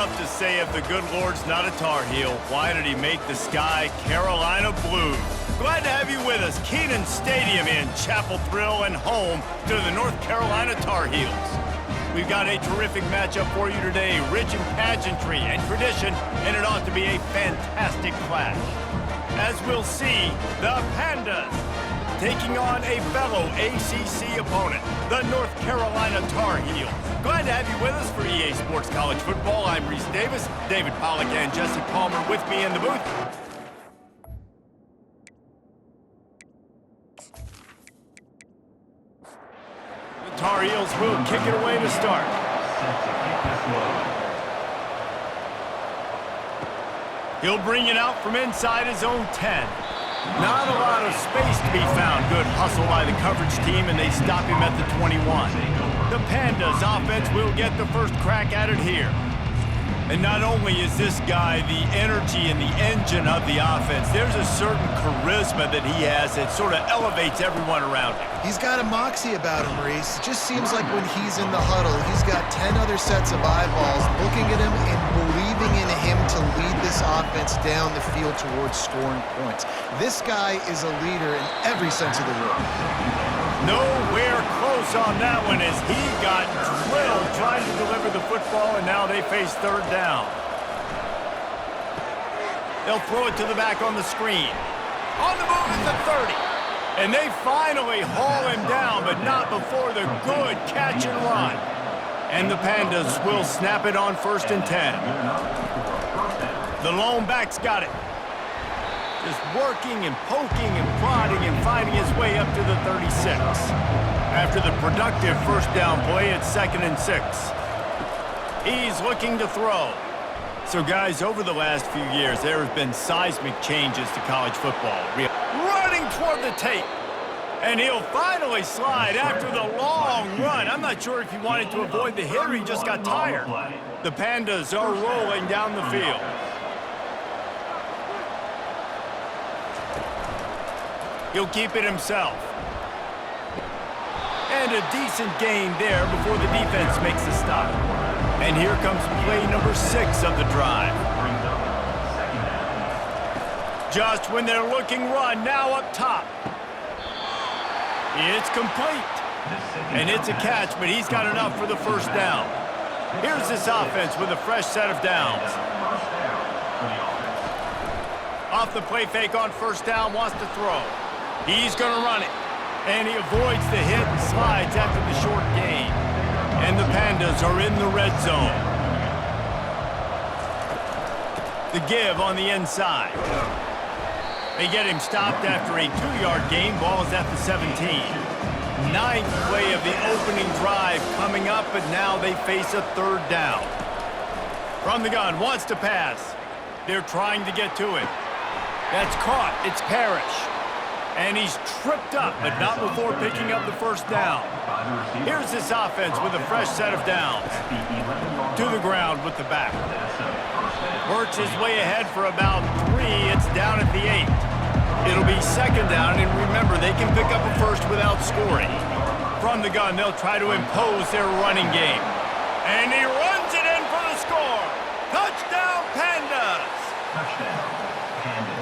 tough to say if the good Lord's not a Tar Heel. Why did he make the sky Carolina blue? Glad to have you with us. Kenan Stadium in Chapel Thrill and home to the North Carolina Tar Heels. We've got a terrific matchup for you today, rich in pageantry and tradition, and it ought to be a fantastic clash. As we'll see, the Pandas taking on a fellow ACC opponent, the North Carolina Tar Heels. Glad to have you with us for EA Sports College Football. I'm Reese Davis, David Pollack and Jesse Palmer with me in the booth. The Tar Heels will kick it away to start. He'll bring it out from inside his own 10. Not a lot of space to be found. Good hustle by the coverage team, and they stop him at the 21. The Pandas offense will get the first crack at it here. And not only is this guy the energy and the engine of the offense, there's a certain charisma that he has that sort of elevates everyone around him. He's got a moxie about him, Reese. It just seems like when he's in the huddle, he's got 10 other sets of eyeballs looking at him and believing in him to lead this offense down the field towards scoring points. This guy is a leader in every sense of the word. Nowhere close on that one as he got drilled trying to deliver the football, and now they face third down. They'll throw it to the back on the screen. On the move is the 30. And they finally haul him down, but not before the good catch and run. And the Pandas will snap it on 1st and 10. The lone back's got it. Just working and poking and prodding and finding his way up to the 36. After the productive first down play, it's 2nd and 6. He's looking to throw. So, guys, over the last few years, there have been seismic changes to college football. Running toward the tape. And he'll finally slide after the long run. I'm not sure if he wanted to avoid the hit or he just got tired. The Pandas are rolling down the field. He'll keep it himself. And a decent gain there before the defense makes a stop. And here comes play number 6 of the drive. Just when they're looking run, now up top. It's complete. And it's a catch, but he's got enough for the first down. Here's this offense with a fresh set of downs. Off the play fake on first down, wants to throw. He's going to run it. And he avoids the hit and slides after the short gain. And the Pandas are in the red zone. The give on the inside. They get him stopped after a 2-yard gain. Ball is at the 17. 9th play of the opening drive coming up, but now they face a 3rd down. From the gun, wants to pass. They're trying to get to it. That's caught. It's Parrish. And he's tripped up, but not before picking up the first down. Here's this offense with a fresh set of downs. To the ground with the back. Works his way ahead for about 3. It's down at the 8. It'll be 2nd down, and remember, they can pick up a first without scoring. From the gun, they'll try to impose their running game. And he runs it in for the score. Touchdown, Pandas! Touchdown.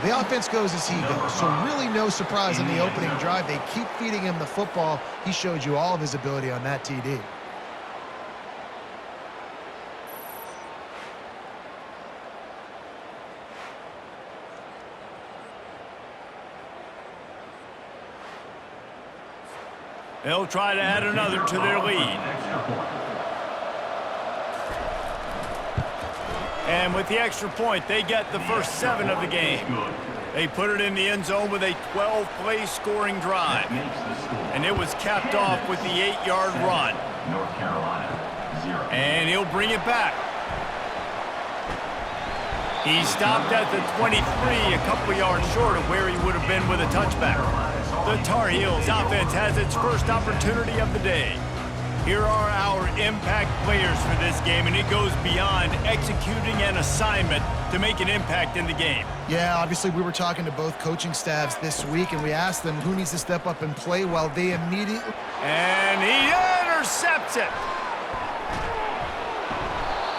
The offense goes as he goes, so really no surprise on the opening drive. They keep feeding him the football. He showed you all of his ability on that TD. They'll try to add another to their lead. And with the extra point, they get the first 7 of the game. They put it in the end zone with a 12-play scoring drive. And it was capped off with the 8-yard run. North Carolina, 0. And he'll bring it back. He stopped at the 23, a couple yards short of where he would have been with a touchback. The Tar Heels offense has its first opportunity of the day. Here are our impact players for this game, and it goes beyond executing an assignment to make an impact in the game. Yeah, obviously we were talking to both coaching staffs this week, and we asked them who needs to step up and play well. They immediately... And he intercepts it.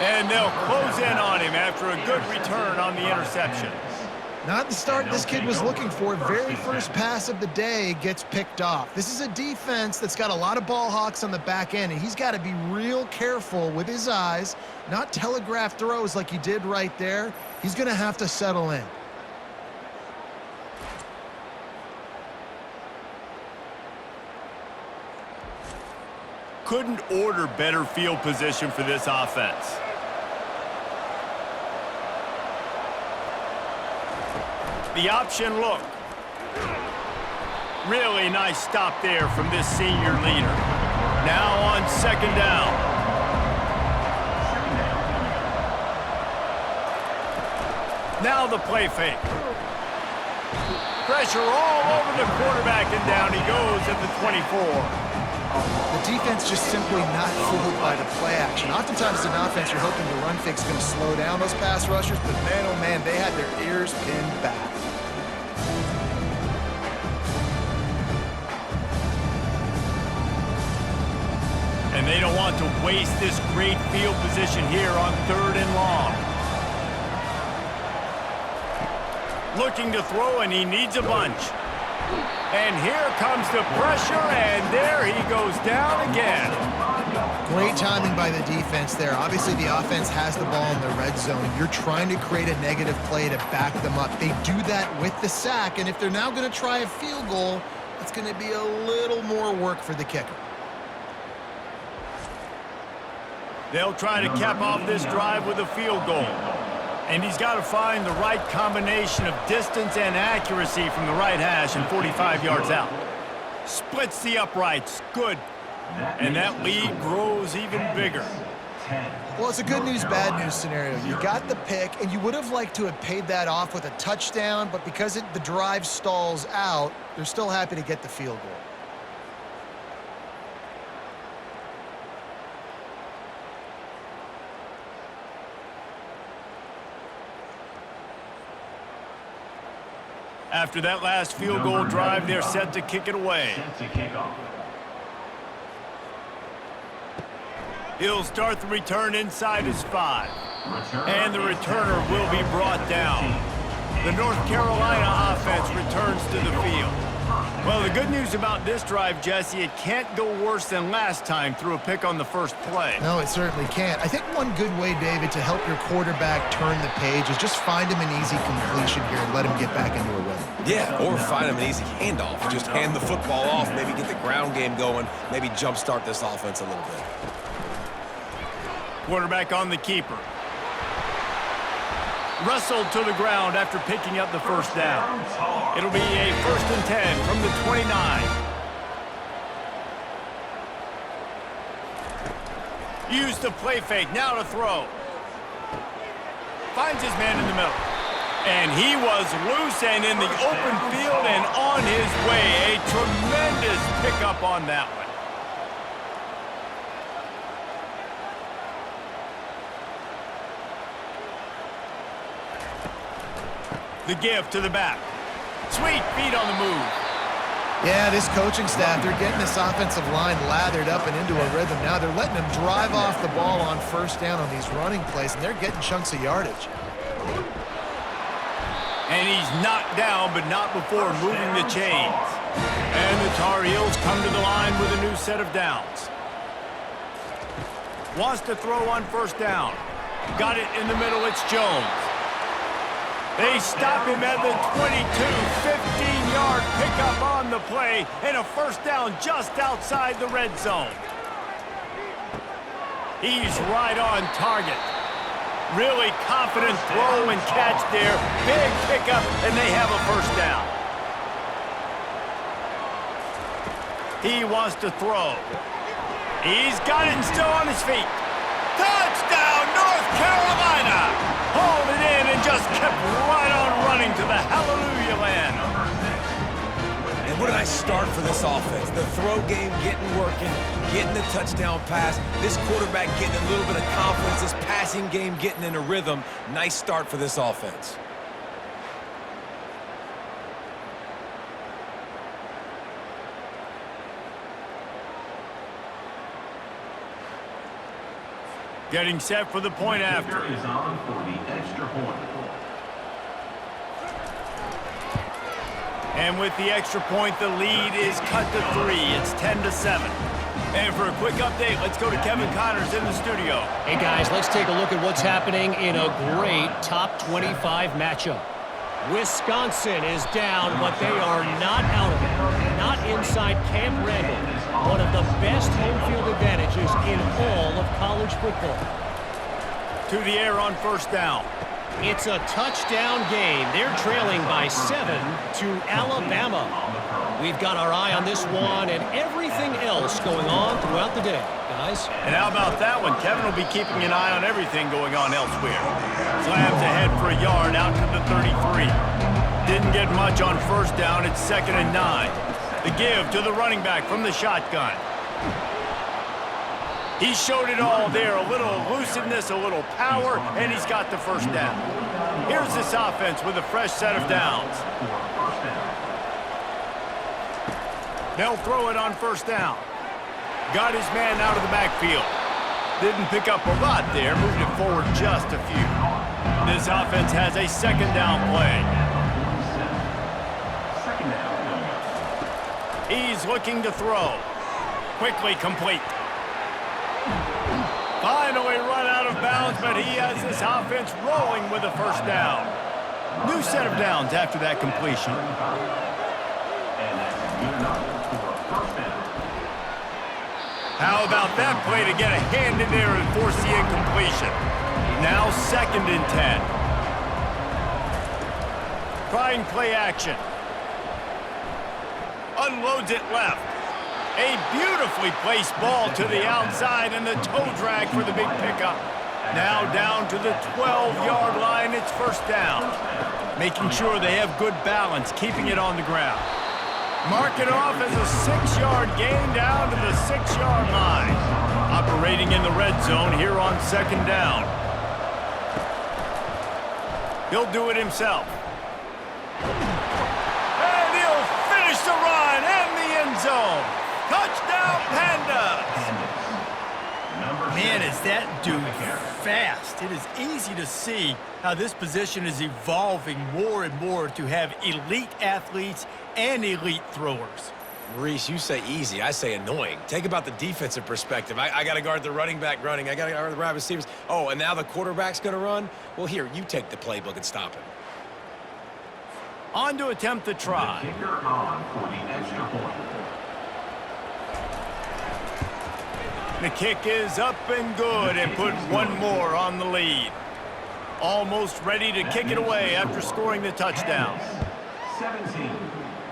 And they'll close in on him after a good return on the interception. Not the start this kid was looking for. Very first pass of the day gets picked off. This is a defense that's got a lot of ball hawks on the back end, and he's got to be real careful with his eyes, not telegraph throws like he did right there. He's going to have to settle in. Couldn't order better field position for this offense. The option look. Really nice stop there from this senior leader. Now on second down. Now the play fake. Pressure all over the quarterback, and down he goes at the 24. The defense just simply not fooled by the play action. Oftentimes, as an offense, you're hoping the run fake's going to slow down those pass rushers, but man, oh man, they had their ears pinned back. And they don't want to waste this great field position here on 3rd and long. Looking to throw, and he needs a bunch. And here comes the pressure, and there he goes down again. Great timing by the defense there. Obviously, the offense has the ball in the red zone. You're trying to create a negative play to back them up. They do that with the sack, and if they're now going to try a field goal, it's going to be a little more work for the kicker. They'll try to cap off this drive with a field goal. And he's got to find the right combination of distance and accuracy from the right hash and 45 yards out. Splits the uprights. Good. And that lead grows even bigger. Well, it's a good news, bad news scenario. You got the pick, and you would have liked to have paid that off with a touchdown, but because the drive stalls out, they're still happy to get the field goal. After that last field goal drive, they're set to kick it away. He'll start the return inside his 5. And the returner will be brought down. The North Carolina offense returns to the field. Well, the good news about this drive, Jesse, it can't go worse than last time through a pick on the first play. No, it certainly can't. I think one good way, David, to help your quarterback turn the page is just find him an easy completion here and let him get back into a rhythm. Yeah, or find him an easy handoff. Just hand the football off, maybe get the ground game going, maybe jumpstart this offense a little bit. Quarterback on the keeper. Wrestled to the ground after picking up the first down. It'll be a 1st and 10 from the 29. Use the play fake, now to throw. Finds his man in the middle. And he was loose and in the open field and on his way. A tremendous pickup on that one. The give to the back. Sweet feet on the move. Yeah, this coaching staff, they're getting this offensive line lathered up and into a rhythm. Now they're letting them drive off the ball on first down on these running plays, and they're getting chunks of yardage. And he's knocked down, but not before moving the chains. And the Tar Heels come to the line with a new set of downs. Wants to throw on first down. Got it in the middle, it's Jones. They stop him at the 22, 15-yard pickup on the play, and a first down just outside the red zone. He's right on target. Really confident throw and catch there. Big pickup, and they have a first down. He wants to throw. He's got it and still on his feet. Touchdown, North Carolina! Hauled it in and just kept right on running to the hallelujah land. And what did I start for this offense? The throw game getting working, getting the touchdown pass. This quarterback getting a little bit of confidence. This passing game getting in a rhythm. Nice start for this offense. Getting set for the point after. Kicker is on for the extra point. And with the extra point, the lead is cut to 3. It's 10-7. And for a quick update, let's go to Kevin Connors in the studio. Hey guys, let's take a look at what's happening in a great top 25 matchup. Wisconsin is down, but they are not out of it. Not inside Camp Randall, one of the best home field advantages in all of college football. To the air on first down. It's a touchdown game. They're trailing by 7 to Alabama. We've got our eye on this one and everything else going on throughout the day, guys. And how about that one? Kevin will be keeping an eye on everything going on elsewhere. Slams ahead for a yard out to the 33. Didn't get much on first down. It's 2nd and 9. The give to the running back from the shotgun. He showed it all there. A little elusiveness, a little power, and he's got the first down. Here's this offense with a fresh set of downs. They'll throw it on first down. Got his man out of the backfield. Didn't pick up a lot there. Moved it forward just a few. This offense has a 2nd down play. He's looking to throw. Quickly complete. Finally run out of bounds, but he has this offense rolling with a first down. New set of downs after that completion. How about that play to get a hand in there and force the incompletion? Now 2nd and 10. Trying play action. Unloads it left. A beautifully placed ball to the outside and the toe drag for the big pickup. Now down to the 12-yard line, it's first down. Making sure they have good balance, keeping it on the ground. Mark it off as a 6-yard gain down to the 6-yard line. Operating in the red zone here on 2nd down. He'll do it himself. And he'll finish the run and the end zone. Touchdown, Panda! Man, is that dude fast. It is easy to see how this position is evolving more and more to have elite athletes and elite throwers. Maurice, you say easy, I say annoying. Take about the defensive perspective. I got to guard the running back running. I got to guard the wide receivers. Oh, and now the quarterback's going to run? Well, here, you take the playbook and stop him. On to attempt the try. The kicker on for the extra point. The kick is up and good and put one more on the lead. Almost ready to kick it away after scoring the touchdown. 17,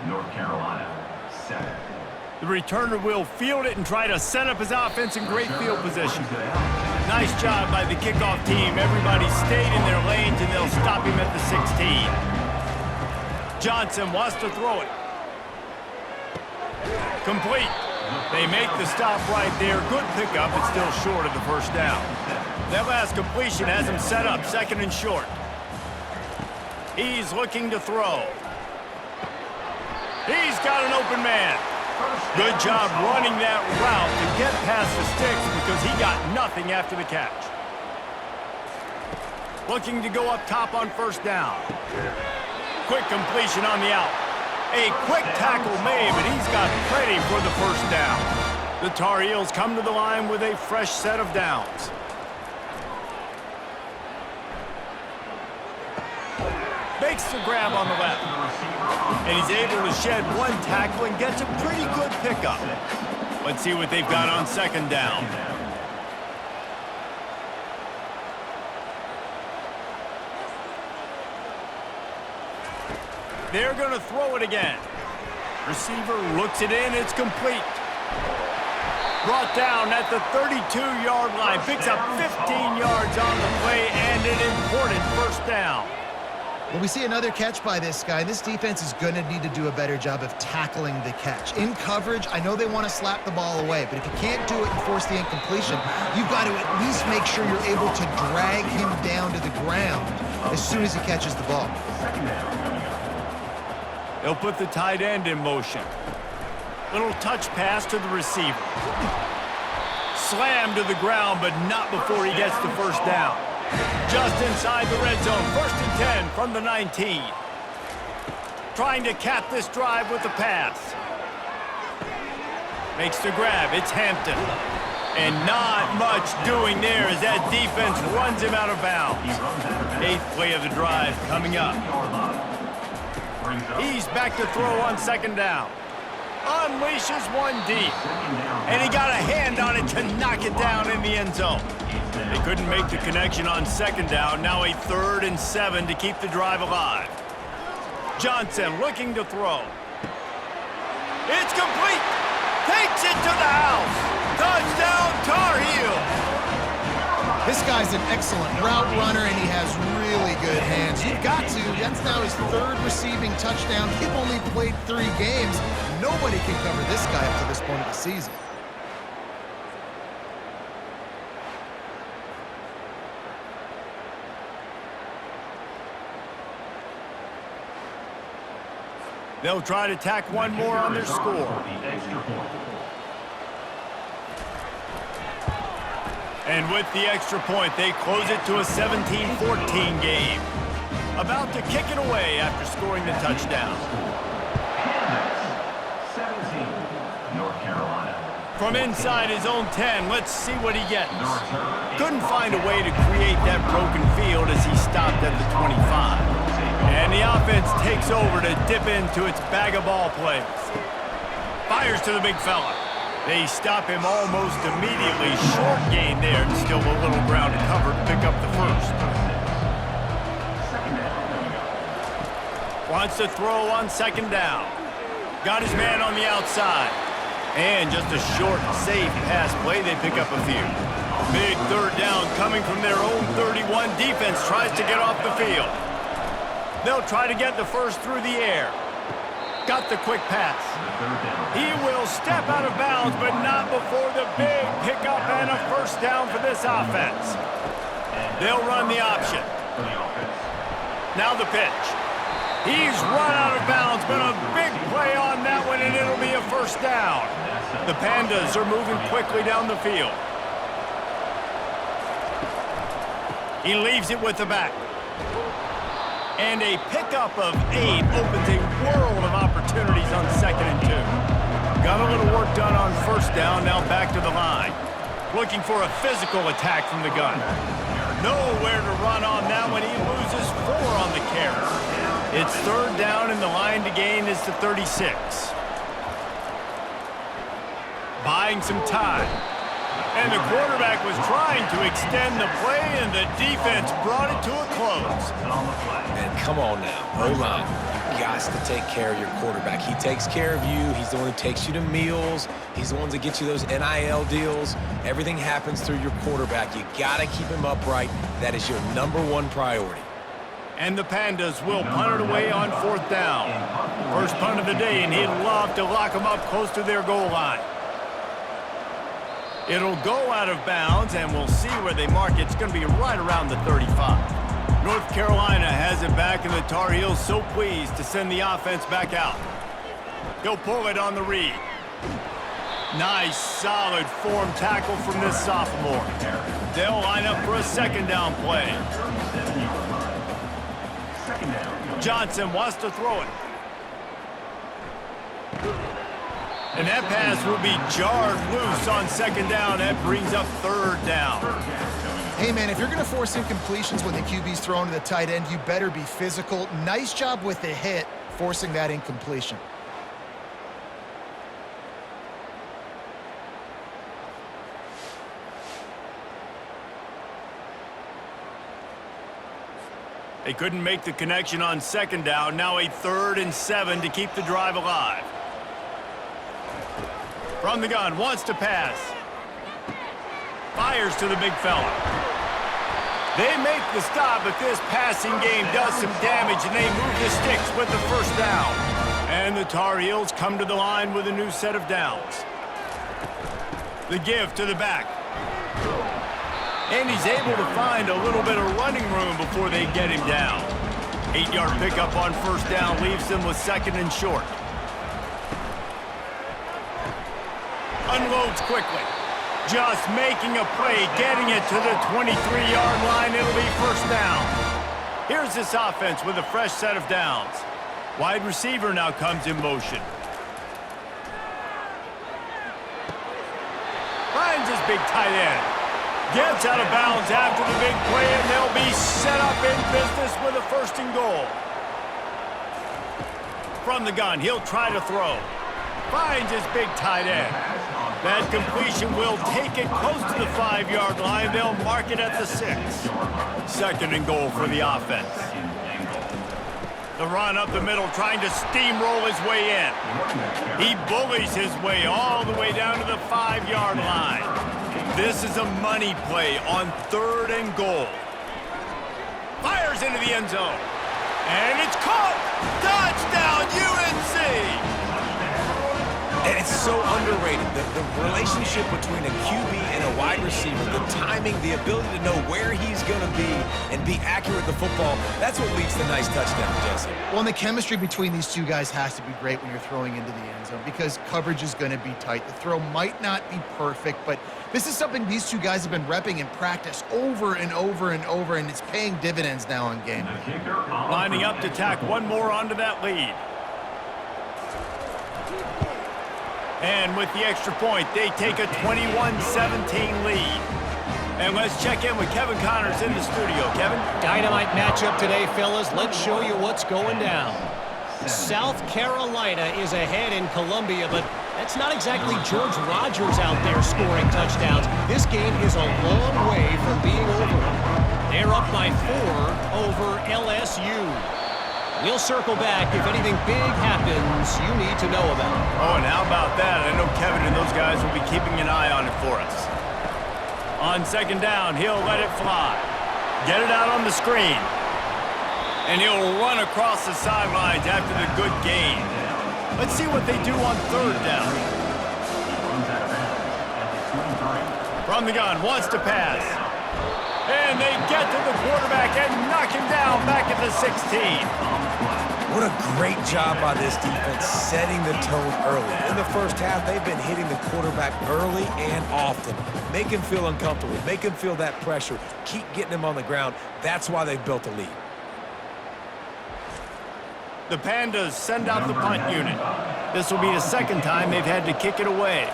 North Carolina, 7. The returner will field it and try to set up his offense in great field position. Nice job by the kickoff team. Everybody stayed in their lanes and they'll stop him at the 16. Johnson wants to throw it. Complete. They make the stop right there. Good pickup, but still short of the first down. That last completion has him set up 2nd and short. He's looking to throw. He's got an open man. Good job running that route to get past the sticks because he got nothing after the catch. Looking to go up top on first down. Quick completion on the out. A quick tackle made, but he's got plenty for the first down. The Tar Heels come to the line with a fresh set of downs. Makes the grab on the left. And he's able to shed one tackle and gets a pretty good pickup. Let's see what they've got on 2nd down. They're going to throw it again. Receiver looks it in. It's complete. Brought down at the 32-yard line. Picks up 15 yards on the play and an important first down. Well, we see another catch by this guy. This defense is going to need to do a better job of tackling the catch. In coverage, I know they want to slap the ball away, but if you can't do it and force the incompletion, you've got to at least make sure you're able to drag him down to the ground as soon as he catches the ball. They'll put the tight end in motion. Little touch pass to the receiver. Slammed to the ground, but not before he gets the first down. Just inside the red zone, 1st and 10 from the 19. Trying to cap this drive with the pass. Makes the grab, it's Hampton. And not much doing there as that defense runs him out of bounds. 8th play of the drive coming up. He's back to throw on 2nd down. Unleashes one deep. And he got a hand on it to knock it down in the end zone. They couldn't make the connection on 2nd down. Now a 3rd and 7 to keep the drive alive. Johnson looking to throw. It's complete. Takes it to the house. Touchdown, Tar Heels. This guy's an excellent route runner, and he has really good hands. You've got to. That's now his 3rd receiving touchdown. He's only played 3 games. Nobody can cover this guy up to this point of the season. They'll try to tack one more on their score. And with the extra point, they close it to a 17-14 game. About to kick it away after scoring the touchdown. 17, North Carolina. From inside his own 10, let's see what he gets. Couldn't find a way to create that broken field as he stopped at the 25. And the offense takes over to dip into its bag of ball plays. Fires to the big fella. They stop him almost immediately. Short gain there, and still a little ground to cover to pick up the first. Wants to throw on 2nd down. Got his man on the outside. And just a short, safe pass play, they pick up a few. Big 3rd down coming from their own 31. Defense tries to get off the field. They'll try to get the first through the air. Got the quick pass. He will step out of bounds, but not before the big pickup and a 1st down for this offense. They'll run the option. Now the pitch. He's run out of bounds, but a big play on that one, and it'll be a 1st down. The Pandas are moving quickly down the field. He leaves it with the back. And a pickup of 8 opens a world of opportunities on 2nd and 2. Got a little work done on 1st down, now back to the line. Looking for a physical attack from the gun. Nowhere to run on that one. He loses 4 on the carry. It's 3rd down, and the line to gain is to 36. Buying some time. And the quarterback was trying to extend the play, and the defense brought it to a close. And come on now, O-line. You got to take care of your quarterback. He takes care of you. He's the one who takes you to meals. He's the one that gets you those NIL deals. Everything happens through your quarterback. You got to keep him upright. That is your #1 priority. And the Pandas will punt it away on 4th down. First punt of the day, and he'd love to lock them up close to their goal line. It'll go out of bounds, and we'll see where they mark it. It's going to be right around the 35. North Carolina has it back, and the Tar Heels so pleased to send the offense back out. He'll pull it on the read. Nice, solid form tackle from this sophomore. They'll line up for a 2nd down play. Johnson wants to throw it. And that pass will be jarred loose on 2nd down. That brings up 3rd down. Hey, man, if you're going to force incompletions when the QB's thrown to the tight end, you better be physical. Nice job with the hit, forcing that incompletion. They couldn't make the connection on 2nd down. Now a 3rd and 7 to keep the drive alive. From the gun, wants to pass. Fires to the big fella. They make the stop, but this passing game does some damage, and they move the sticks with the 1st down. And the Tar Heels come to the line with a new set of downs. The give to the back. And he's able to find a little bit of running room before they get him down. 8-yard pickup on 1st down leaves them with 2nd and short. Unloads quickly. Just making a play, getting it to the 23-yard line. It'll be first down. Here's this offense with a fresh set of downs. Wide receiver now comes in motion. Finds his big tight end. Gets out of bounds after the big play, and they'll be set up in business with a first and goal. From the gun, he'll try to throw. Finds his big tight end. That completion will take it close to the 5-yard line. They'll mark it at the 6. Second and goal for the offense. The run up the middle, trying to steamroll his way in. He bullies his way all the way down to the 5-yard line. This is a money play on 3rd and goal. Fires into the end zone. And it's caught! Touchdown, UNC! And it's so underrated, the relationship between a QB and a wide receiver, the timing, the ability to know where he's going to be and be accurate with the football, that's what leads to nice touchdowns, Jesse. Well, and the chemistry between these two guys has to be great when you're throwing into the end zone because coverage is going to be tight. The throw might not be perfect, but this is something these two guys have been repping in practice over and over and over, and it's paying dividends now in game. Lining up to tack one more onto that lead. And with the extra point, they take a 21-17 lead. And let's check in with Kevin Connors in the studio. Kevin? Dynamite matchup today, fellas. Let's show you what's going down. South Carolina is ahead in Columbia, but that's not exactly George Rogers out there scoring touchdowns. This game is a long way from being over. They're up by 4 over LSU. We'll circle back if anything big happens you need to know about. Oh, and how about that? I know Kevin and those guys will be keeping an eye on it for us. On second down, he'll let it fly. Get it out on the screen. And he'll run across the sidelines after the good gain. Let's see what they do on third down. From the gun, wants to pass. And they get to the quarterback and knock him down back at the 16. What a great job by this defense setting the tone early. In the first half, they've been hitting the quarterback early and often. Make him feel uncomfortable. Make him feel that pressure. Keep getting him on the ground. That's why they've built a lead. The Pandas send out the punt unit. This will be the second time they've had to kick it away.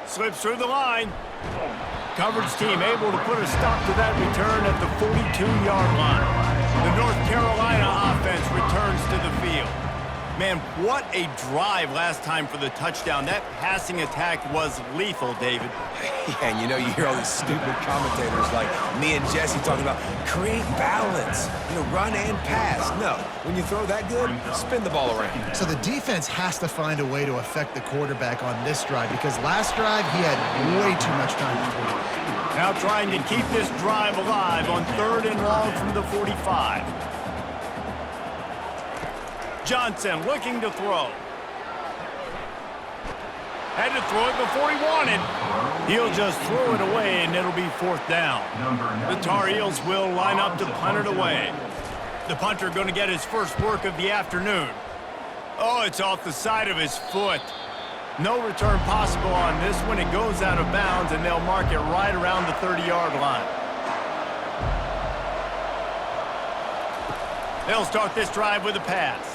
Slips through the line. Coverage team able to put a stop to that return at the 42-yard line. The North Carolina offense returns to the field. Man, what a drive last time for the touchdown. That passing attack was lethal, David. Yeah, and you know, you hear all these stupid commentators like me and Jesse talking about create balance, run and pass. No, when you throw that good, spin the ball around. So the defense has to find a way to affect the quarterback on this drive because last drive he had way too much time to throw. Now trying to keep this drive alive on 3rd and long from the 45. Johnson looking to throw. Had to throw it before he wanted. He'll just throw it away, and it'll be 4th down. The Tar Heels will line up to punt it away. The punter going to get his first work of the afternoon. Oh, it's off the side of his foot. No return possible on this one. It goes out of bounds, and they'll mark it right around the 30-yard line. They'll start this drive with a pass.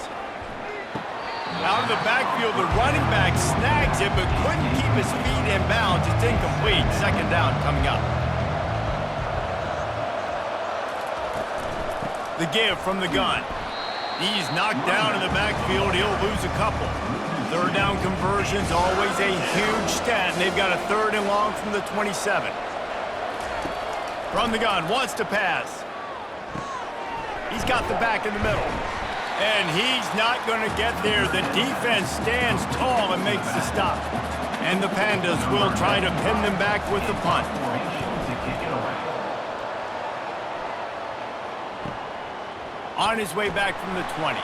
Out of the backfield, the running back snags it, but couldn't keep his feet in bounds. It's incomplete. Second down coming up. The give from the gun. He's knocked down in the backfield. He'll lose a couple. 3rd down conversions, always a huge stat, and they've got a 3rd and long from the 27. From the gun, wants to pass. He's got the back in the middle. And he's not going to get there. The defense stands tall and makes the stop. And the Pandas will try to pin them back with the punt. On his way back from the 20.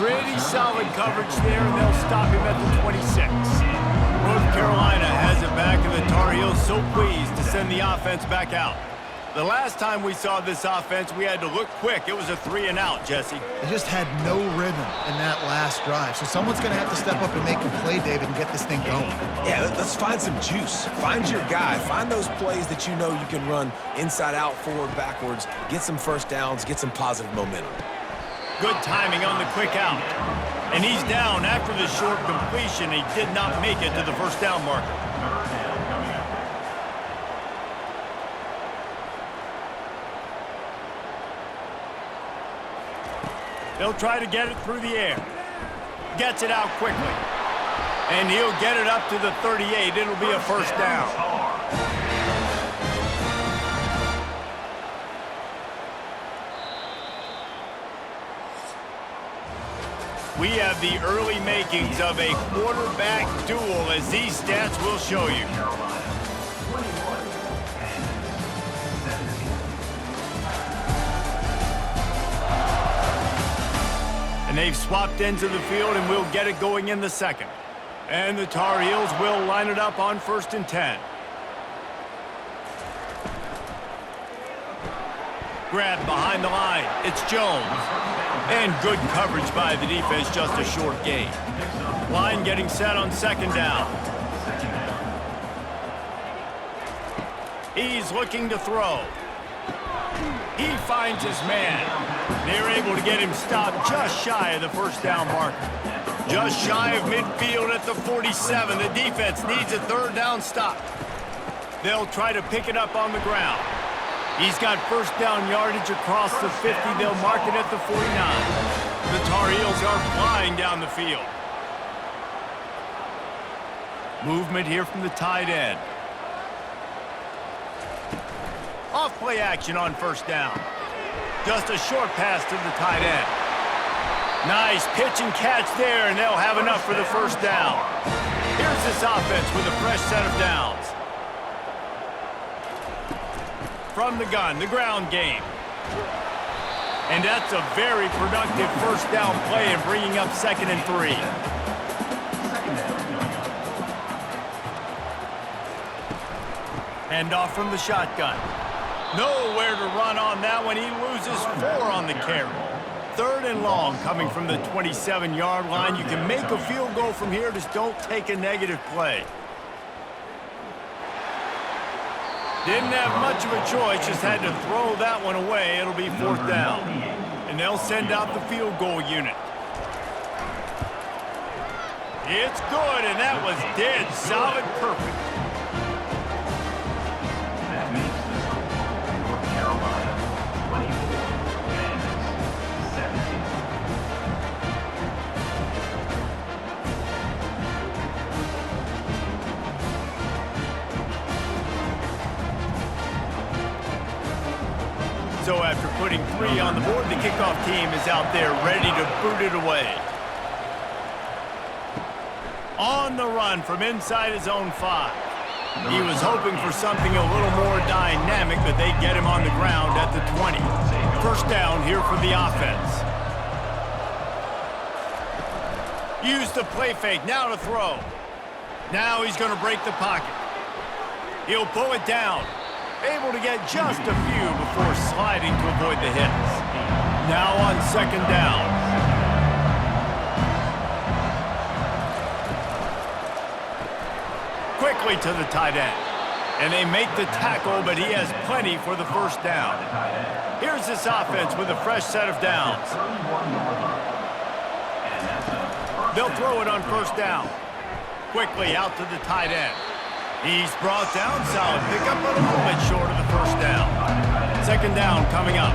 Pretty solid coverage there, and they'll stop him at the 26. North Carolina has it back, and the Tar Heels so pleased to send the offense back out. The last time we saw this offense, we had to look quick. It was a 3-and-out, Jesse. They just had no rhythm in that last drive. So someone's going to have to step up and make a play, David, and get this thing going. Yeah, let's find some juice. Find your guy. Find those plays that you know you can run inside out, forward, backwards. Get some first downs. Get some positive momentum. Good timing on the quick out. And he's down after the short completion. He did not make it to the first down marker. They'll try to get it through the air. Gets it out quickly. And he'll get it up to the 38. It'll be a first down. We have the early makings of a quarterback duel, as these stats will show you. And they've swapped ends of the field, and we'll get it going in the second. And the Tar Heels will line it up on 1st and 10. Grab behind the line. It's Jones. And good coverage by the defense, just a short gain. Line getting set on 2nd down. He's looking to throw. He finds his man. They're able to get him stopped just shy of the first down marker. Just shy of midfield at the 47. The defense needs a 3rd down stop. They'll try to pick it up on the ground. He's got first down yardage across the 50. They'll mark it at the 49. The Tar Heels are flying down the field. Movement here from the tight end. Off play action on 1st down. Just a short pass to the tight end. Nice pitch and catch there, and they'll have enough for the first down. Here's this offense with a fresh set of downs. From the gun, the ground game. And that's a very productive first down play and bringing up 2nd and 3. Hand off from the shotgun. Nowhere to run on that one. He loses 4 on the carry. 3rd and long coming from the 27-yard line. You can make a field goal from here. Just don't take a negative play. Didn't have much of a choice. Just had to throw that one away. It'll be 4th down. And they'll send out the field goal unit. It's good, and that was dead solid perfect. That makes the score North Carolina 24 and 17. So after putting 3 on the board, the kickoff team is out there ready to boot it away. On the run from inside his own 5. He was hoping for something a little more dynamic, but they get him on the ground at the 20. First down here for the offense. Use the play fake, now to throw. Now he's going to break the pocket. He'll pull it down. Able to get just a few before sliding to avoid the hits. Now on 2nd down. Quickly to the tight end. And they make the tackle, but he has plenty for the first down. Here's this offense with a fresh set of downs. They'll throw it on 1st down. Quickly out to the tight end. He's brought down, solid pickup, but a little bit short of the first down. 2nd down coming up.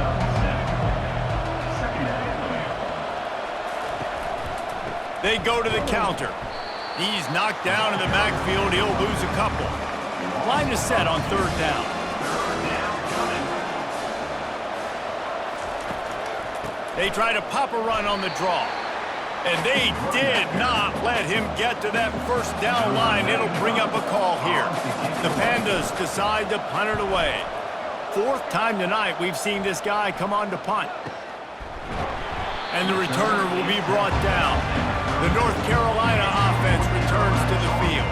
They go to the counter. He's knocked down in the backfield. He'll lose a couple. Line is set on 3rd down. They try to pop a run on the draw. And they did not let him get to that first down line. It'll bring up a call here. The Pandas decide to punt it away. 4th time tonight we've seen this guy come on to punt. And the returner will be brought down. The North Carolina offense returns to the field.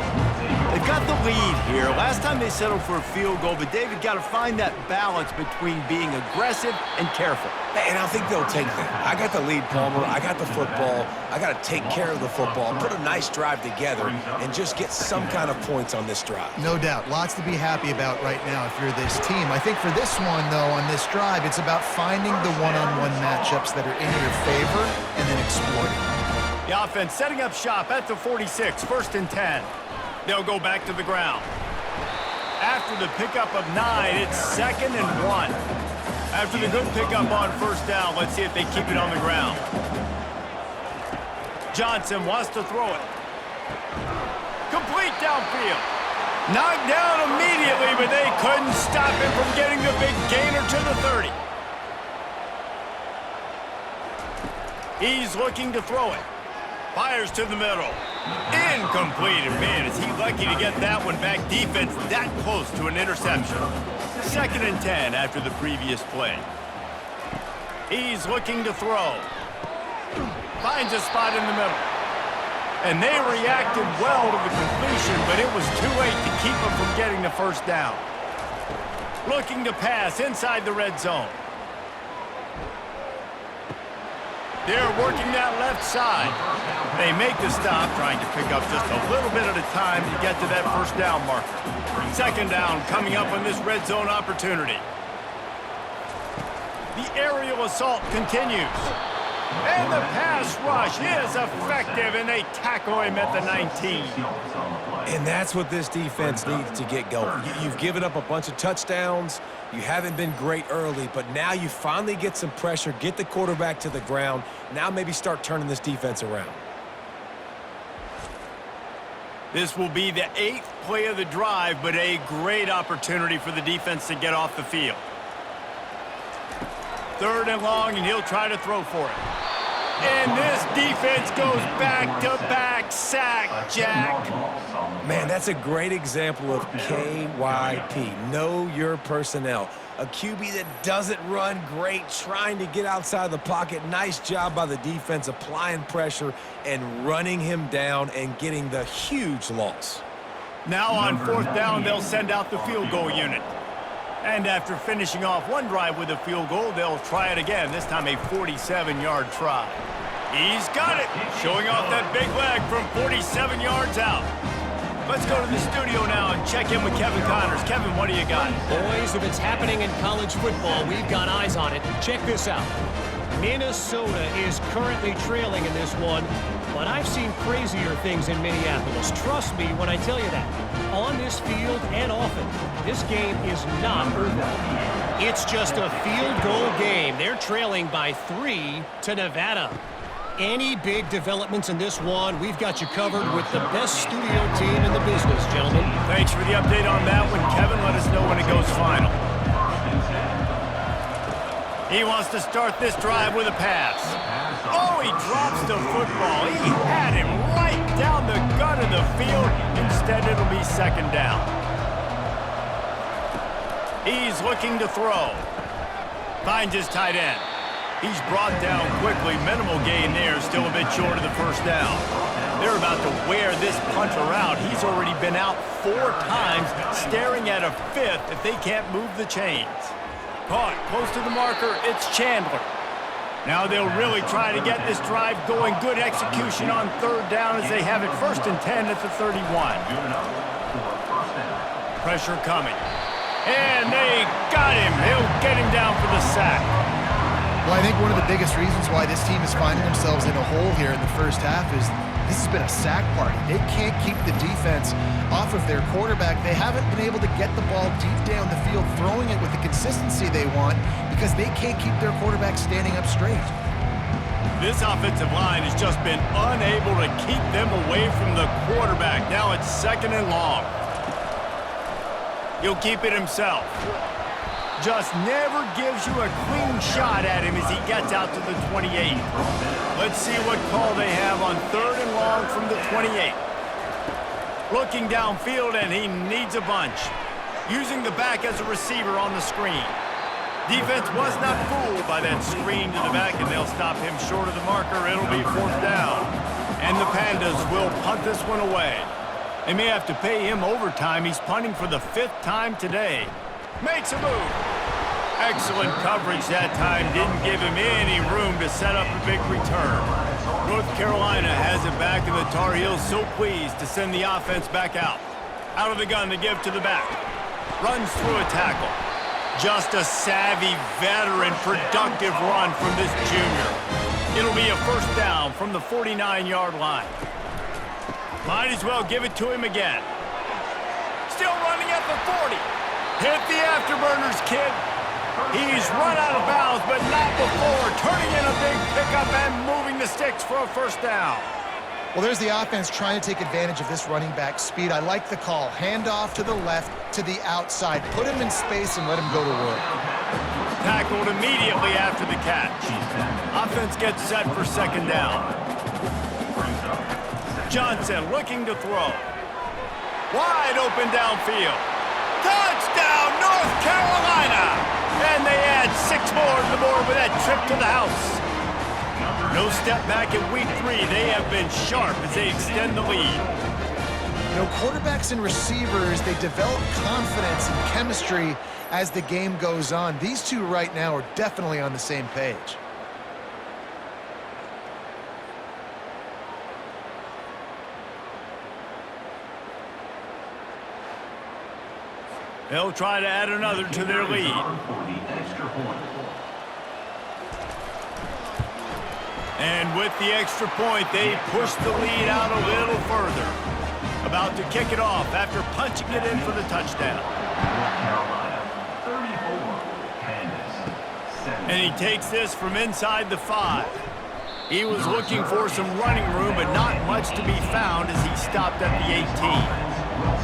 They've got the lead here. Last time they settled for a field goal, but David got to find that balance between being aggressive and careful. And I think they'll take that. I got the lead, Palmer. I got the football. I got to take care of the football, put a nice drive together, and just get some kind of points on this drive. No doubt. Lots to be happy about right now if you're this team. I think for this one, though, on this drive, it's about finding the one-on-one matchups that are in your favor and then exploiting them. The offense setting up shop at the 46, 1st and 10. They'll go back to the ground. After the pickup of 9, it's 2nd and 1. After the good pickup on 1st down, let's see if they keep it on the ground. Johnson wants to throw it. Complete downfield. Knocked down immediately, but they couldn't stop him from getting the big gainer to the 30. He's looking to throw it. Fires to the middle. Incomplete. And man, is he lucky to get that one back. Defense that close to an interception. 2nd and 10 after the previous play. He's looking to throw. Finds a spot in the middle. And they reacted well to the completion, but it was too late to keep them from getting the 1st down. Looking to pass inside the red zone. They're working that left side. They make the stop, trying to pick up just a little bit at a time to get to that 1st down marker. 2nd down coming up on this red zone opportunity. The aerial assault continues. And the pass rush is effective, and they tackle him at the 19. And that's what this defense needs to get going. You've given up a bunch of touchdowns. You haven't been great early, but now you finally get some pressure, get the quarterback to the ground. Now maybe start turning this defense around. This will be the 8th play of the drive, but a great opportunity for the defense to get off the field. 3rd and long, and he'll try to throw for it. And this defense goes back-to-back sack, Jack. Man, that's a great example of KYP. Know your personnel. A QB that doesn't run great, trying to get outside the pocket. Nice job by the defense applying pressure and running him down and getting the huge loss. Now on 4th down, they'll send out the field goal unit. And after finishing off one drive with a field goal, they'll try it again, this time a 47-yard try. He's got it, showing off that big leg from 47 yards out. Let's go to the studio now and check in with Kevin Connors. Kevin, what do you got? Boys, if it's happening in college football, we've got eyes on it. Check this out. Minnesota is currently trailing in this one, but I've seen crazier things in Minneapolis. Trust me when I tell you that. On this field and often, this game is not over. It's just a field goal game. They're trailing by 3 to Nevada. Any big developments in this one, we've got you covered with the best studio team in the business, gentlemen. Thanks for the update on that one, Kevin. Let us know when it goes final. He wants to start this drive with a pass. Oh, he drops the football. He had him right down the gut of the field. Instead, it'll be 2nd down. He's looking to throw. Finds his tight end. He's brought down quickly. Minimal gain there, still a bit short of the 1st down. They're about to wear this punter out. He's already been out 4 times, staring at a 5th if they can't move the chains. Caught close to the marker, it's Chandler. Now they'll really try to get this drive going. Good execution on 3rd down as they have it 1st and 10 at the 31. Pressure coming. And they got him. He'll get him down for the sack. Well, I think one of the biggest reasons why this team is finding themselves in a hole here in the 1st half is this has been a sack party. They can't keep the defense off of their quarterback. They haven't been able to get the ball deep down the field, throwing it with the consistency they want because they can't keep their quarterback standing up straight. This offensive line has just been unable to keep them away from the quarterback. Now it's 2nd and long. He'll keep it himself. Just never gives you a clean shot at him as he gets out to the 28. Let's see what call they have on 3rd and long from the 28. Looking downfield, and he needs a bunch. Using the back as a receiver on the screen. Defense was not fooled by that screen to the back, and they'll stop him short of the marker. It'll be 4th down. And the Pandas will punt this one away. They may have to pay him overtime. He's punting for the 5th time today. Makes a move. Excellent coverage that time. Didn't give him any room to set up a big return. North Carolina has it back, and the Tar Heels so pleased to send the offense back out. Out of the gun to give to the back. Runs through a tackle. Just a savvy, veteran, productive run from this junior. It'll be a first down from the 49-yard line. Might as well give it to him again. Still running at the 40. Hit the afterburners, kid. He's run out of bounds, but not before. Turning in a big pickup and moving the sticks for a first down. Well, there's the offense trying to take advantage of this running back speed. I like the call. Hand off to the left, to the outside. Put him in space and let him go to work. Tackled immediately after the catch. Offense gets set for second down. Johnson looking to throw. Wide open downfield. Touchdown, North Carolina! And they add 6 more to the board with that trip to the house. No step back in week 3. They have been sharp as they extend the lead. You know, quarterbacks and receivers, they develop confidence and chemistry as the game goes on. These two right now are definitely on the same page. They'll try to add another to their lead. And with the extra point, they push the lead out a little further. About to kick it off after punching it in for the touchdown. And he takes this from inside the 5. He was looking for some running room, but not much to be found as he stopped at the 18.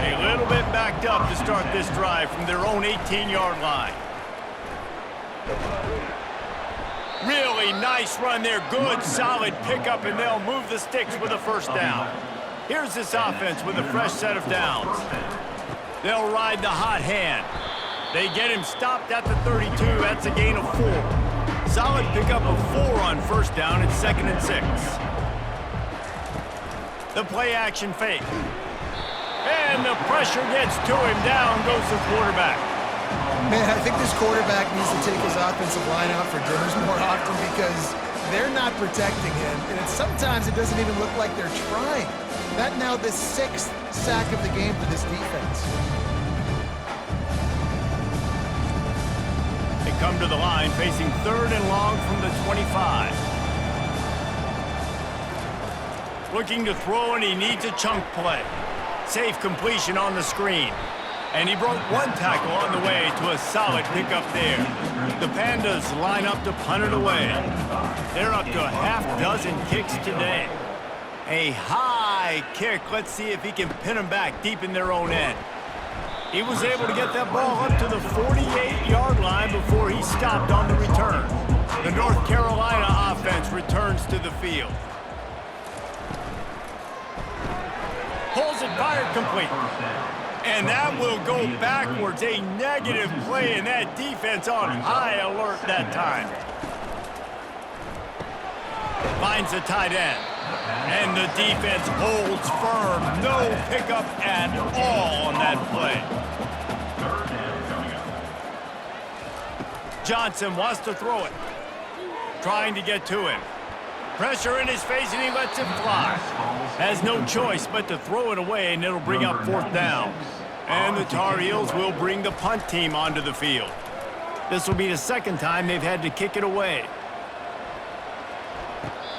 A little bit backed up to start this drive from their own 18-yard line. Really nice run there. Good, solid pickup, and they'll move the sticks with a first down. Here's this offense with a fresh set of downs. They'll ride the hot hand. They get him stopped at the 32. That's a gain of 4. Solid pickup of 4 on first down. It's 2nd and 6. The play action fake. And the pressure gets to him. Down goes the quarterback. Man, I think this quarterback needs to take his offensive line out for dinners more often because they're not protecting him. And sometimes it doesn't even look like they're trying. That now the 6th sack of the game for this defense. They come to the line facing 3rd and long from the 25. Looking to throw, and he needs a chunk play. Safe completion on the screen. And he broke 1 tackle on the way to a solid pickup there. The Pandas line up to punt it away. They're up to a half-dozen kicks today. A high kick. Let's see if he can pin them back deep in their own end. He was able to get that ball up to the 48-yard line before he stopped on the return. The North Carolina offense returns to the field. Pulls it, fired complete. And that will go backwards. A negative play, and that defense on high alert that time. Finds the tight end. And the defense holds firm. No pickup at all on that play. Johnson wants to throw it. Trying to get to him. Pressure in his face, and he lets it fly. Has no choice but to throw it away, and it'll bring up 4th down. And the Tar Heels will bring the punt team onto the field. This will be the 2nd time they've had to kick it away.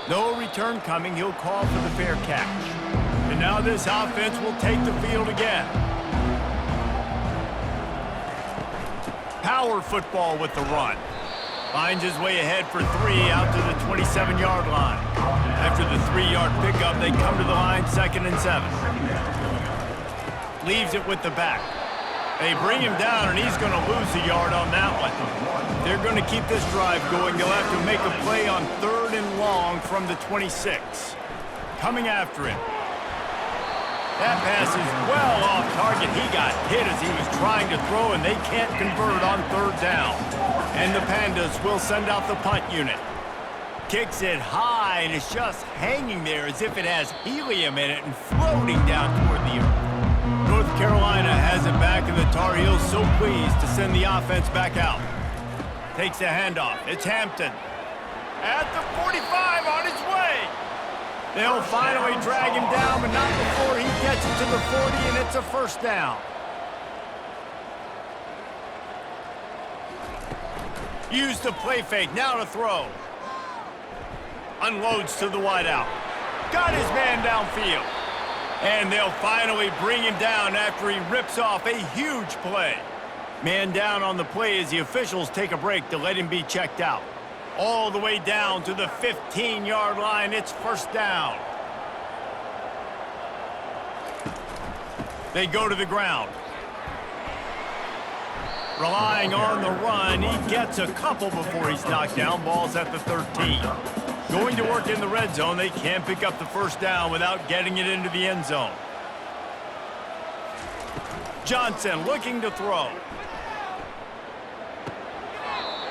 No return coming. He'll call for the fair catch. And now this offense will take the field again. Power football with the run. Finds his way ahead for 3 out to the 27-yard line. After the 3-yard pickup, they come to the line 2nd and 7. Leaves it with the back. They bring him down, and he's going to lose a yard on that one. They're going to keep this drive going. They'll have to make a play on 3rd and long from the 26. Coming after it. That pass is well off target. He got hit as he was trying to throw, and they can't convert on 3rd down. And the Pandas will send out the punt unit. Kicks it high, and it's just hanging there as if it has helium in it and floating down toward the earth. North Carolina has it back, and the Tar Heels so pleased to send the offense back out. Takes the handoff. It's Hampton. At the 45, on his way. They'll finally drag him down, but not before he gets it to the 40, and it's a first down. Use the play fake. Now to throw. Unloads to the wideout. Got his man downfield. And they'll finally bring him down after he rips off a huge play. Man down on the play as the officials take a break to let him be checked out. All the way down to the 15-yard line. It's first down. They go to the ground. Relying on the run, he gets a couple before he's knocked down. Ball's at the 13. Going to work in the red zone, they can't pick up the first down without getting it into the end zone. Johnson looking to throw.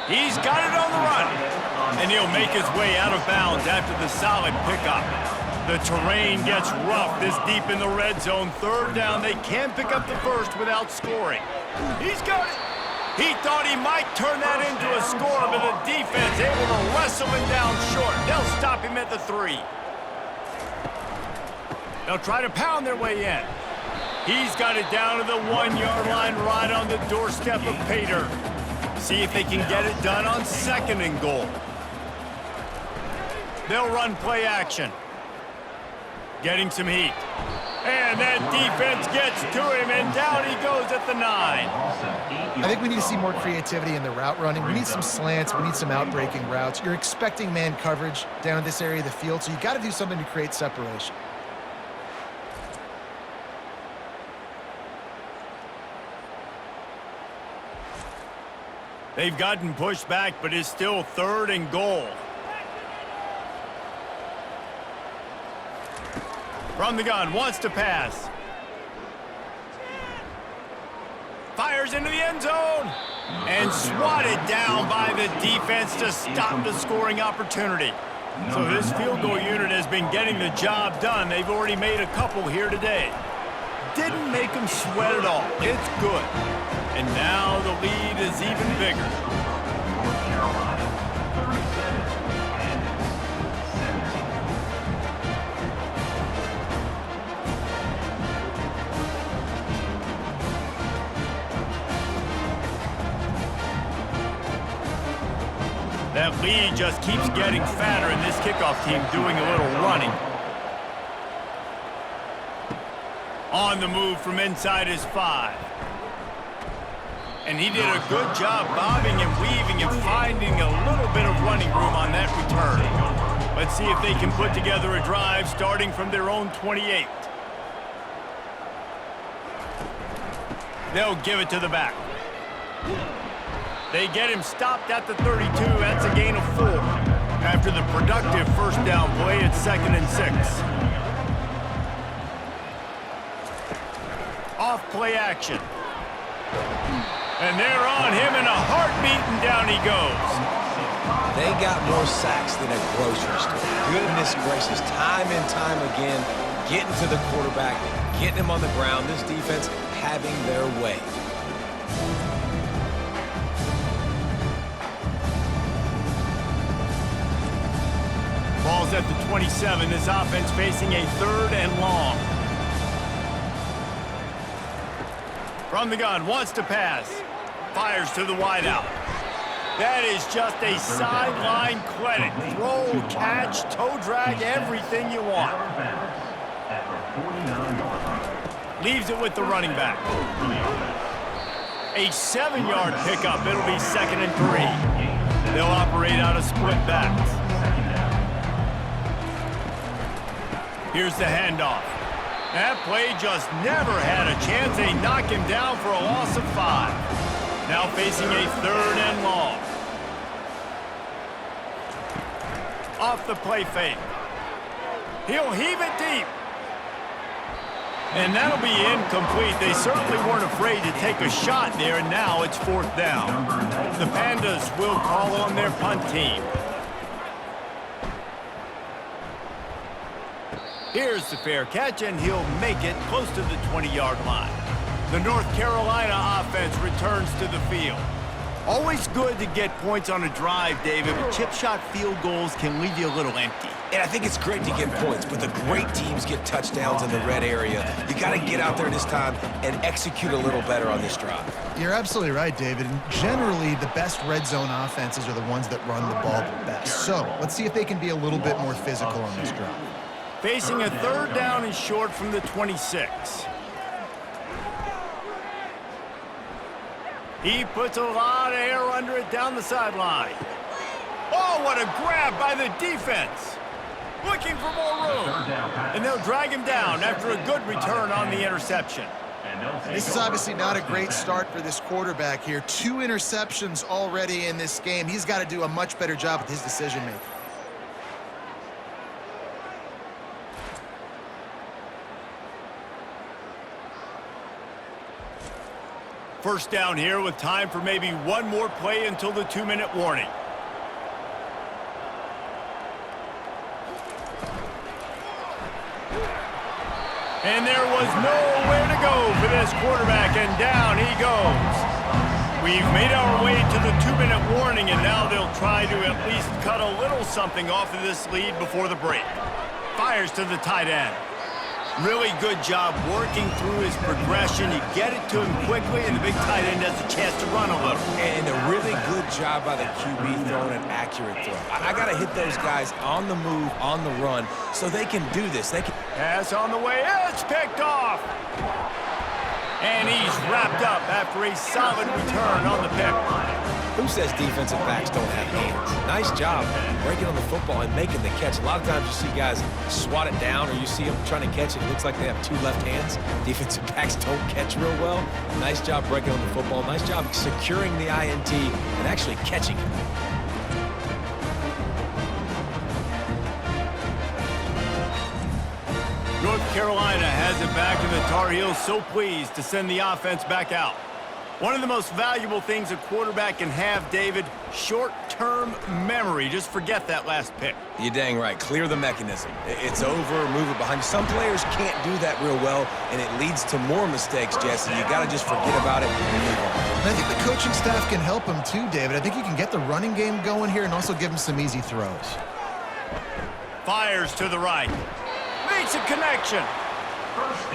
He's got it on the run. And he'll make his way out of bounds after the solid pickup. The terrain gets rough this deep in the red zone. Third down, they can't pick up the first without scoring. He's got it. He thought he might turn that into a score, but the defense able to wrestle him down short. They'll stop him at the 3. They'll try to pound their way in. He's got it down to the 1-yard line right on the doorstep of Pater. See if they can get it done on 2nd and goal. They'll run play action. Getting some heat. And that defense gets to him, and down he goes at the 9. I think we need to see more creativity in the route running. We need some slants. We need some out-breaking routes. You're expecting man coverage down in this area of the field, so you got to do something to create separation. They've gotten pushed back, but it's still 3rd and goal. From the gun, wants to pass. Fires into the end zone. And swatted down by the defense to stop the scoring opportunity. So this field goal unit has been getting the job done. They've already made a couple here today. Didn't make them sweat at all. It's good. And now the lead is even bigger. North Carolina, 37, Kansas, 17. That lead just keeps getting fatter, and this kickoff team doing a little running. On the move from inside his 5. And he did a good job bobbing and weaving and finding a little bit of running room on that return. Let's see if they can put together a drive starting from their own 28. They'll give it to the back. They get him stopped at the 32. That's a gain of 4. After the productive first down play, it's 2nd and 6. Off play action. And they're on him in a heartbeat, and down he goes. They got more sacks than a grocery store. Goodness gracious, time and time again, getting to the quarterback, getting him on the ground. This defense having their way. Ball's at the 27. This offense facing a 3rd and long. From the gun, wants to pass. Fires to the wideout. That is just a sideline credit. Throw, catch, toe drag, everything you want. Leaves it with the running back. A 7-yard pickup. It'll be 2nd and 3. They'll operate out of split backs. Here's the handoff. That play just never had a chance. They knock him down for a loss of 5. Now facing a 3rd and long. Off the play fake. He'll heave it deep. And that'll be incomplete. They certainly weren't afraid to take a shot there, and now it's 4th down. The Pandas will call on their punt team. Here's the fair catch, and he'll make it close to the 20-yard line. The North Carolina offense returns to the field. Always good to get points on a drive, David, but chip shot field goals can leave you a little empty. And I think it's great to get points, but the great teams get touchdowns in the red area. You got to get out there this time and execute a little better on this drive. You're absolutely right, David. And generally, the best red zone offenses are the ones that run the ball the best. So let's see if they can be a little bit more physical on this drive. Facing a third down and short from the 26. He puts a lot of air under it down the sideline. Oh, what a grab by the defense. Looking for more room. And they'll drag him down after a good return on the interception. This is obviously not a great start for this quarterback here. 2 interceptions already in this game. He's got to do a much better job with his decision-making. First down here with time for maybe one more play until the 2-minute warning. And there was nowhere to go for this quarterback, and down he goes. We've made our way to the 2-minute warning, and now they'll try to at least cut a little something off of this lead before the break. Fires to the tight end. Really good job working through his progression. You get it to him quickly, and the big tight end has a chance to run a little. And a really good job by the QB throwing an accurate throw. I got to hit those guys on the move, on the run, so they can do this. They can. Pass on the way. It's picked off. And he's wrapped up after a solid return on the pick. Who says defensive backs don't have hands? Nice job breaking on the football and making the catch. A lot of times you see guys swat it down or you see them trying to catch it. It looks like they have 2 left hands. Defensive backs don't catch real well. Nice job breaking on the football. Nice job securing the INT and actually catching it. North Carolina has it back, and the Tar Heels so pleased to send the offense back out. One of the most valuable things a quarterback can have, David, short-term memory. Just forget that last pick. You're dang right. Clear the mechanism. It's over, move it behind you. Some players can't do that real well, and it leads to more mistakes, Jesse. You got to just forget about it and move on. And I think the coaching staff can help him too, David. I think you can get the running game going here and also give him some easy throws. Fires to the right. Makes a connection.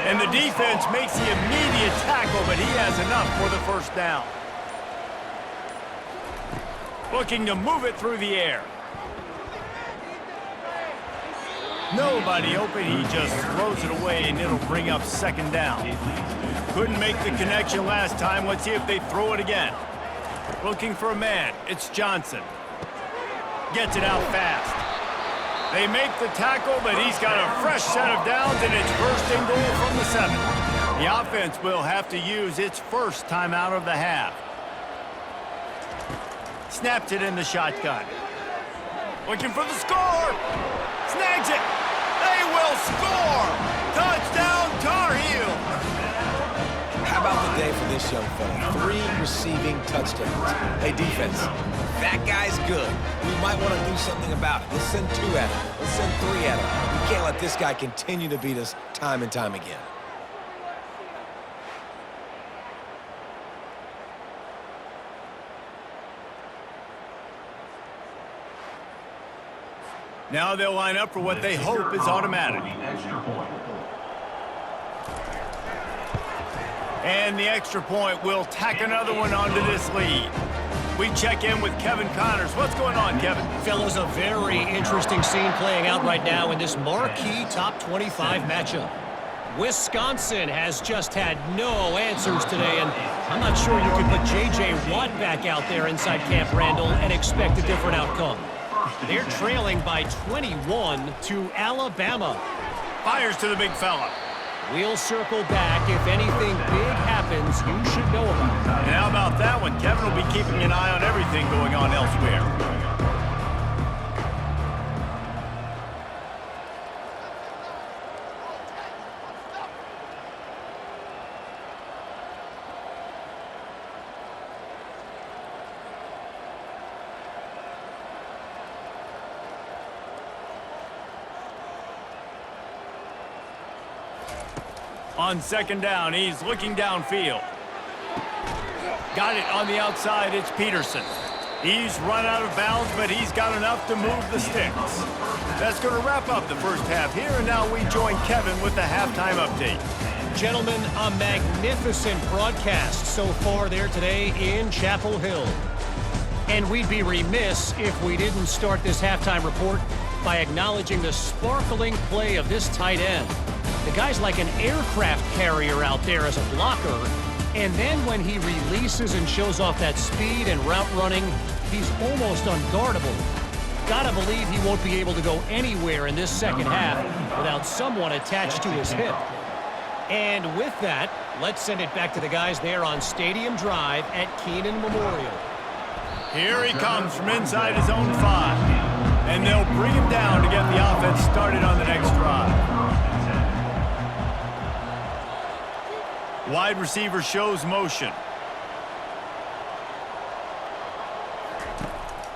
And the defense makes the immediate tackle, but he has enough for the first down. Looking to move it through the air. Nobody open. He just throws it away, and it'll bring up second down. Couldn't make the connection last time. Let's see if they throw it again. Looking for a man. It's Johnson. Gets it out fast. They make the tackle, but he's got a fresh set of downs, and it's first and goal from the 7. The offense will have to use its first timeout of the half. Snaps it in the shotgun. Looking for the score. Snags it. They will score. Touchdown, Tar Heels. How about the day for this young fella? 3 receiving touchdowns. Hey, defense, that guy's good. We might want to do something about it. Let's send 2 at him. Let's send 3 at him. We can't let this guy continue to beat us time and time again. Now they'll line up for what they hope is automatic. And the extra point will tack another one onto this lead. We check in with Kevin Connors. What's going on, Kevin? Fellas, a very interesting scene playing out right now in this marquee top 25 matchup. Wisconsin has just had no answers today, and I'm not sure you can put J.J. Watt back out there inside Camp Randall and expect a different outcome. They're trailing by 21 to Alabama. Fires to the big fella. We'll circle back. If anything big happens, you should know about it. And how about that one? Kevin will be keeping an eye on everything going on elsewhere. On second down, he's looking downfield. Got it on the outside, it's Peterson. He's run out of bounds, but he's got enough to move the sticks. That's going to wrap up the first half here, and now we join Kevin with the halftime update. Gentlemen, a magnificent broadcast so far there today in Chapel Hill. And we'd be remiss if we didn't start this halftime report by acknowledging the sparkling play of this tight end. The guy's like an aircraft carrier out there as a blocker, and then when he releases and shows off that speed and route running, he's almost unguardable. Gotta believe he won't be able to go anywhere in this second half without someone attached to his hip. And with that, let's send it back to the guys there on Stadium Drive at Keenan Memorial. Here he comes from inside his own 5. And they'll bring him down to get the offense started on the next drive. Wide receiver shows motion.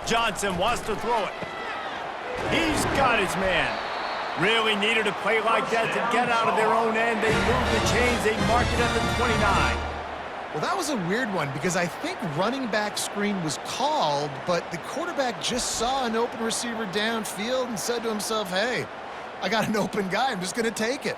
Johnson wants to throw it. He's got his man. Really needed a play like that to get out of their own end. They move the chains. They mark it at the 29. Well, that was a weird one because I think running back screen was called, but the quarterback just saw an open receiver downfield and said to himself, hey, I got an open guy. I'm just going to take it.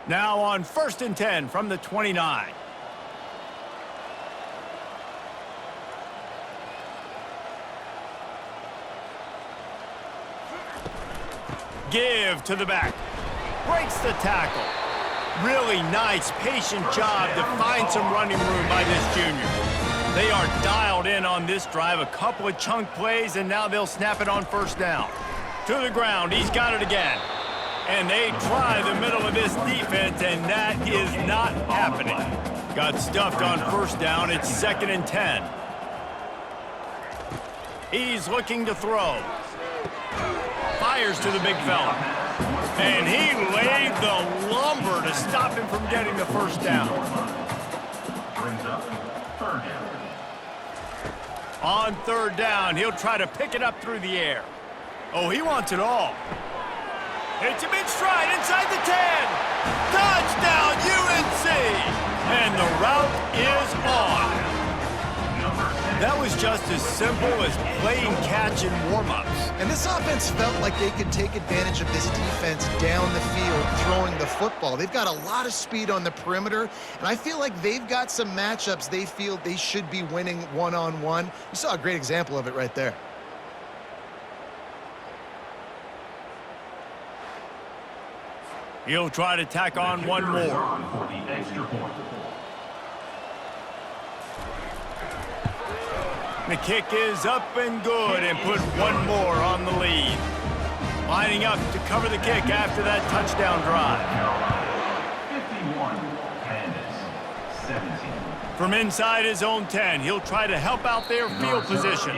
Now on 1st and 10 from the 29. Give to the back. Breaks the tackle. Really nice, patient job to find some running room by this junior. They are dialed in on this drive. A couple of chunk plays, and now they'll snap it on 1st down. To the ground. He's got it again. And they try the middle of this defense, and that is not happening. Got stuffed on 1st down. It's 2nd and 10. He's looking to throw. Fires to the big fella. And he laid the lumber to stop him from getting the 1st down. Brings up 3rd down. On 3rd down, he'll try to pick it up through the air. Oh, he wants it all. It's a big stride inside the 10. Touchdown, UNC! And the route is on. That was just as simple as playing catch in warm-ups. And this offense felt like they could take advantage of this defense down the field throwing the football. They've got a lot of speed on the perimeter, and I feel like they've got some matchups they feel they should be winning one-on-one. You saw a great example of it right there. He'll try to tack on one more. For the extra point. The kick is up and good and put one more on the lead. Lining up to cover the kick after that touchdown drive. 51, Candace, 17. From inside his own 10, he'll try to help out their field position.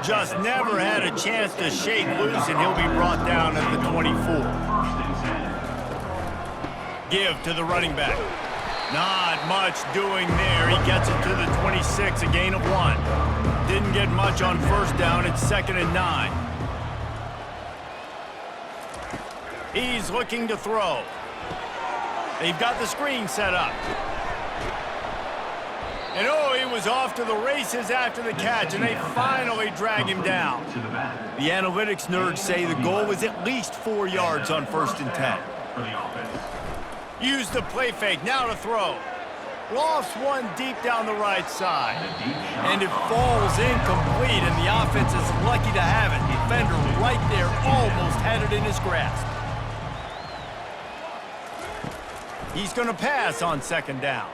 Just never had a chance to shake loose, and he'll be brought down at the 24. Give to the running back. Not much doing there. He gets it to the 26, a gain of 1. Didn't get much on 1st down. It's 2nd and 9. He's looking to throw. They've got the screen set up. And oh, he was off to the races after the catch, and they finally drag him down. The analytics nerds say the goal was at least 4 yards on 1st and 10. For the offense. Use the play fake, now to throw. Lofts one deep down the right side. And it falls incomplete, and the offense is lucky to have it. Defender right there almost had it in his grasp. He's going to pass on 2nd down.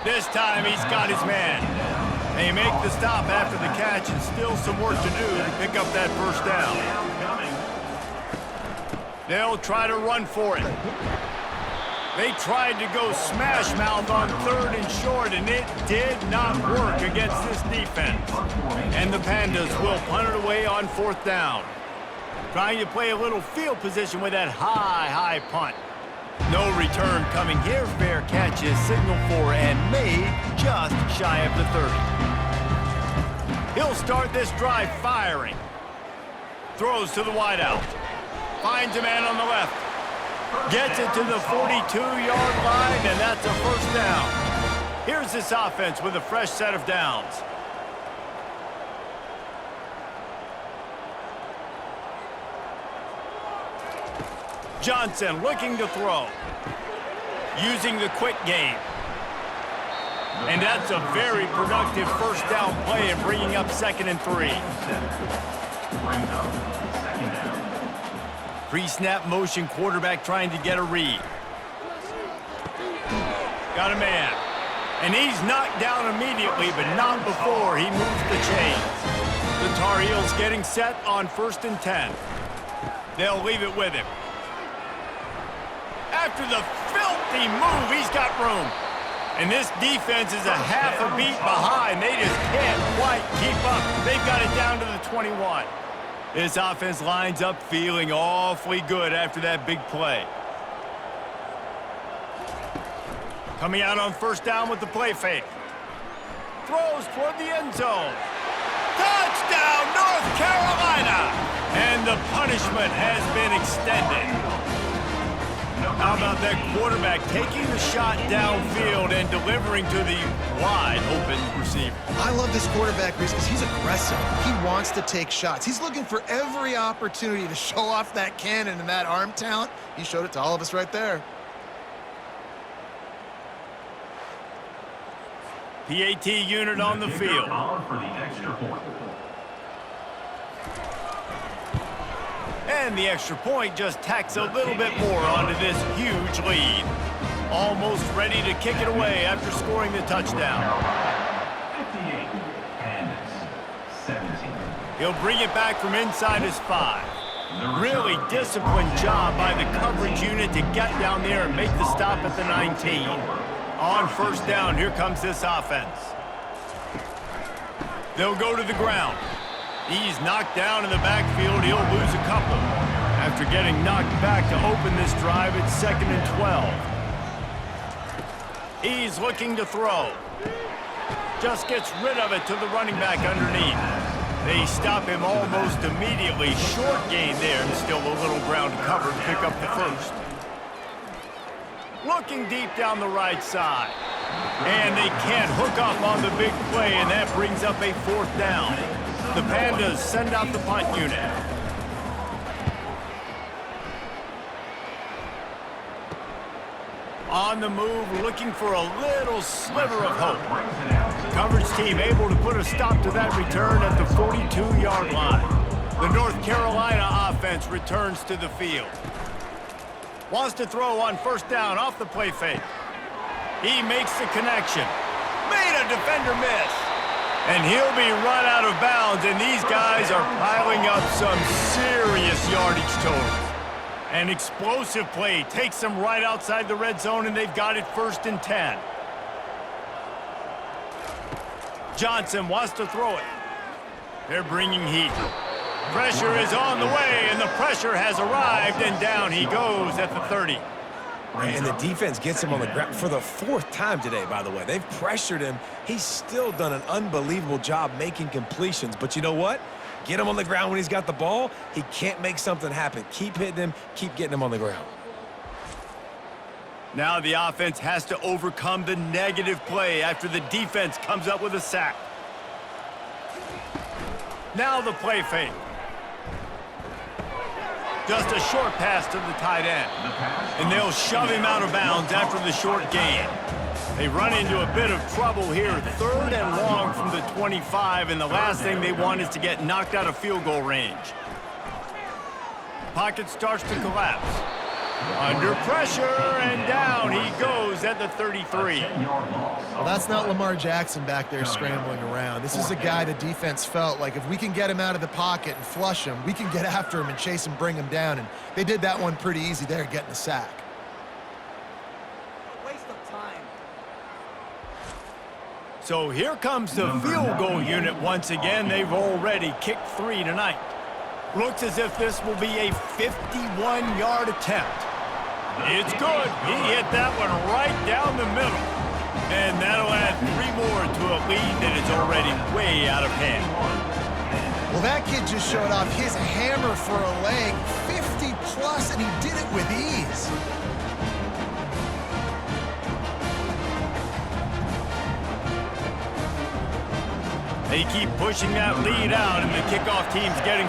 This time he's got his man. They make the stop after the catch, and still some work to do to pick up that 1st down. They'll try to run for it. They tried to go smash mouth on 3rd and short, and it did not work against this defense. And the Pandas will punt it away on 4th down. Trying to play a little field position with that high punt. No return coming here. Fair catch is signaled for and made just shy of the 30. He'll start this drive firing. Throws to the wideout. Finds a man on the left. Gets it to the 42-yard line, and that's a first down. Here's this offense with a fresh set of downs. Johnson looking to throw. Using the quick game. And that's a very productive first down play and bringing up 2nd and 3. Brings up second down. Pre-snap motion, quarterback trying to get a read. Got a man. And he's knocked down immediately, but not before he moves the chains. The Tar Heels getting set on 1st and 10. They'll leave it with him. After the filthy move, he's got room. And this defense is a half a beat behind. They just can't quite keep up. They've got it down to the 21. This offense lines up feeling awfully good after that big play. Coming out on 1st down with the play fake. Throws toward the end zone. Touchdown, North Carolina! And the punishment has been extended. How about that quarterback taking the shot downfield and delivering to the wide-open receiver? I love this quarterback, Reese, because he's aggressive. He wants to take shots. He's looking for every opportunity to show off that cannon and that arm talent. He showed it to all of us right there. PAT unit on the field. For the extra point. And the extra point just tacks a little bit more onto this huge lead. Almost ready to kick it away after scoring the touchdown. 58 and 17. He'll bring it back from inside his 5. Really disciplined job by the coverage unit to get down there and make the stop at the 19. On 1st down, here comes this offense. They'll go to the ground. He's knocked down in the backfield. He'll lose a couple. After getting knocked back to open this drive, it's 2nd and 12. He's looking to throw. Just gets rid of it to the running back underneath. They stop him almost immediately. Short gain there, and still a little ground to cover to pick up the first. Looking deep down the right side. And they can't hook up on the big play, and that brings up a 4th down. The Pandas send out the punt unit. On the move, looking for a little sliver of hope. Coverage team able to put a stop to that return at the 42-yard line. The North Carolina offense returns to the field. Wants to throw on 1st down off the play fake. He makes the connection. Made a defender miss. And he'll be run out of bounds, and these guys are piling up some serious yardage totals. An explosive play takes them right outside the red zone, and they've got it 1st and 10. Johnson wants to throw it. They're bringing heat. Pressure is on the way, and the pressure has arrived, and down he goes at the 30. And the defense gets him on the ground for the 4th time today, by the way. They've pressured him. He's still done an unbelievable job making completions. But you know what? Get him on the ground when he's got the ball. He can't make something happen. Keep hitting him. Keep getting him on the ground. Now the offense has to overcome the negative play after the defense comes up with a sack. Now the play fake. Just a short pass to the tight end. And they'll shove him out of bounds after the short gain. They run into a bit of trouble here. 3rd and long from the 25, and the last thing they want is to get knocked out of field goal range. Pocket starts to collapse. Under pressure, and down he goes at the 33. Well, that's not Lamar Jackson back there scrambling around. This is a guy the defense felt like if we can get him out of the pocket and flush him, we can get after him and chase him, bring him down. And they did that one pretty easy there, getting the sack. Waste of time. So here comes the field goal unit once again. They've already kicked 3 tonight. Looks as if this will be a 51-yard attempt. It's good. He hit that one right down the middle. And that'll add 3 more to a lead that is already way out of hand. Well, that kid just showed off his hammer for a leg, 50 plus, and he did it with ease. They keep pushing that lead out, and the kickoff team's getting